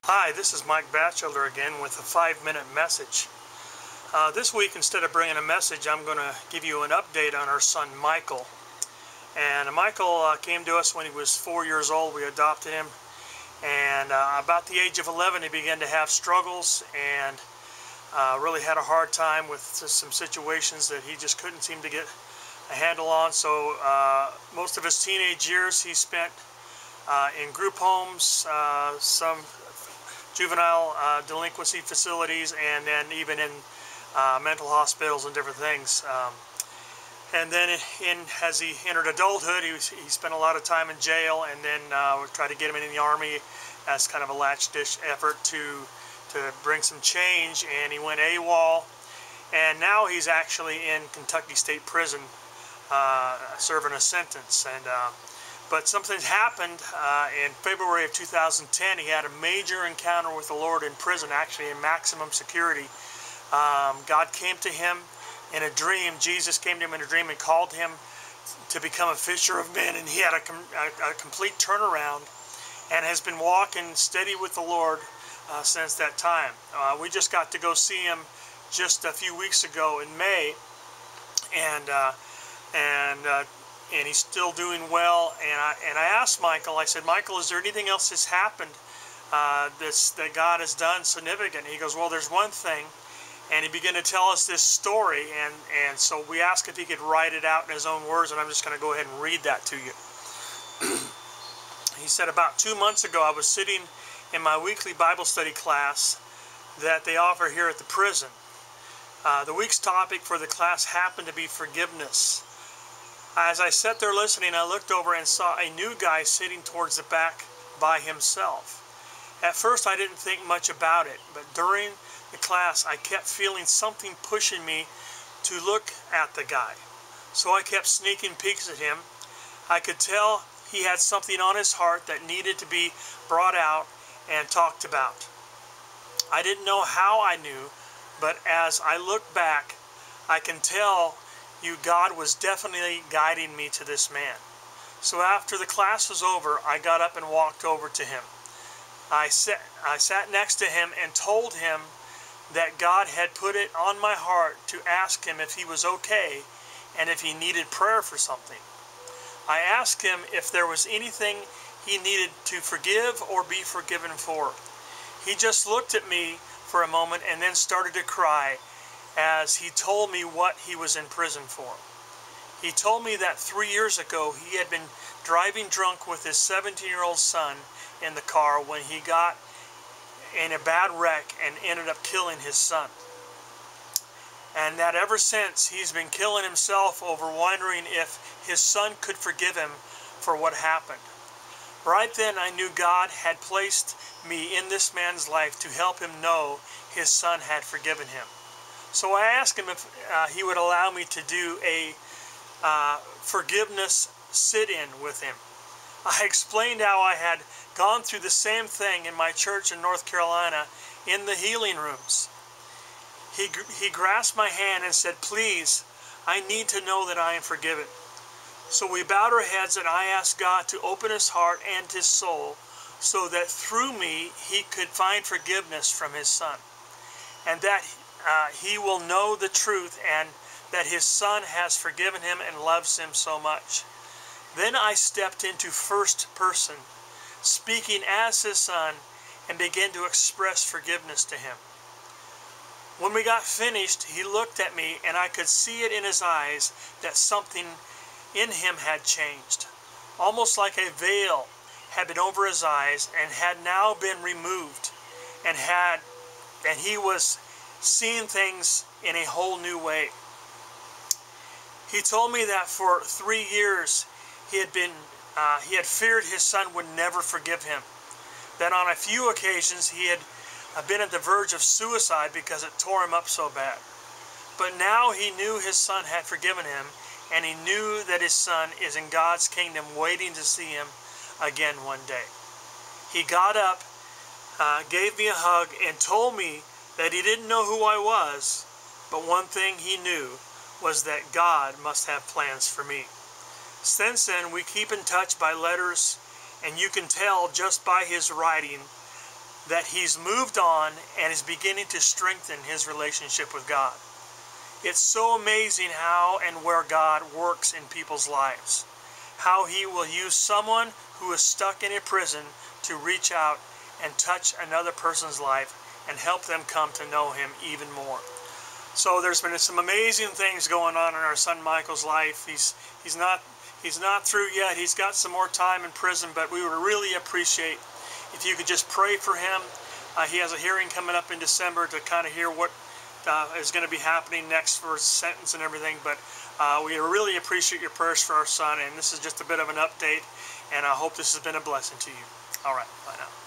Hi, this is Mike Bachelder again with a 5-minute message. This week, instead of bringing a message, I'm going to give you an update on our son Michael. And Michael came to us when he was 4 years old. We adopted him. And about the age of 11, he began to have struggles and really had a hard time with some situations that he just couldn't seem to get a handle on. So most of his teenage years he spent in group homes, some juvenile delinquency facilities, and then even in mental hospitals and different things. And then as he entered adulthood, he spent a lot of time in jail, and then we tried to get him in the Army as kind of a latch-dish effort to bring some change, and he went AWOL, and now he's actually in Kentucky State Prison serving a sentence. And but something happened in February of 2010. He had a major encounter with the Lord in prison, actually in maximum security. God came to him in a dream. Jesus came to him in a dream and called him to become a fisher of men, and he had a complete turnaround and has been walking steady with the Lord since that time. We just got to go see him just a few weeks ago in May, and he's still doing well. And I asked Michael, I said, Michael, is there anything else that's happened that God has done significant? And he goes, well, there's one thing. And he began to tell us this story, and so we asked if he could write it out in his own words, and I'm just going to go ahead and read that to you. He said, about 2 months ago, I was sitting in my weekly Bible study class that they offer here at the prison. The week's topic for the class happened to be forgiveness. As I sat there listening, I looked over and saw a new guy sitting towards the back by himself. At first, I didn't think much about it, but during the class, I kept feeling something pushing me to look at the guy. So I kept sneaking peeks at him. I could tell he had something on his heart that needed to be brought out and talked about. I didn't know how I knew, but as I look back, I can tell you God was definitely guiding me to this man. So after the class was over, I got up and walked over to him. I sat next to him and told him that God had put it on my heart to ask him if he was okay and if he needed prayer for something. I asked him if there was anything he needed to forgive or be forgiven for. He just looked at me for a moment and then started to cry as he told me what he was in prison for. He told me that 3 years ago he had been driving drunk with his 17-year-old son in the car when he got in a bad wreck and ended up killing his son. And that ever since he's been killing himself over wondering if his son could forgive him for what happened. Right then I knew God had placed me in this man's life to help him know his son had forgiven him. So I asked him if he would allow me to do a forgiveness sit-in with him. I explained how I had gone through the same thing in my church in North Carolina in the healing rooms. He grasped my hand and said, please, I need to know that I am forgiven. So we bowed our heads and I asked God to open his heart and his soul so that through me he could find forgiveness from his son, and that he will know the truth and that his son has forgiven him and loves him so much. Then I stepped into first person, speaking as his son, and began to express forgiveness to him. When we got finished, he looked at me, and I could see it in his eyes that something in him had changed. Almost like a veil had been over his eyes and had now been removed, and he was seeing things in a whole new way. He told me that for 3 years he had feared his son would never forgive him. That on a few occasions he had been at the verge of suicide because it tore him up so bad. But now he knew his son had forgiven him, and he knew that his son is in God's kingdom waiting to see him again one day. He got up, gave me a hug, and told me that he didn't know who I was, but one thing he knew was that God must have plans for me. Since then, we keep in touch by letters, and you can tell just by his writing that he's moved on and is beginning to strengthen his relationship with God. It's so amazing how and where God works in people's lives. How he will use someone who is stuck in a prison to reach out and touch another person's life and help them come to know him even more. So there's been some amazing things going on in our son Michael's life. He's not through yet. He's got some more time in prison, but we would really appreciate if you could just pray for him. He has a hearing coming up in December to kind of hear what is going to be happening next for his sentence and everything, but we really appreciate your prayers for our son, and this is just a bit of an update, and I hope this has been a blessing to you. All right, bye now.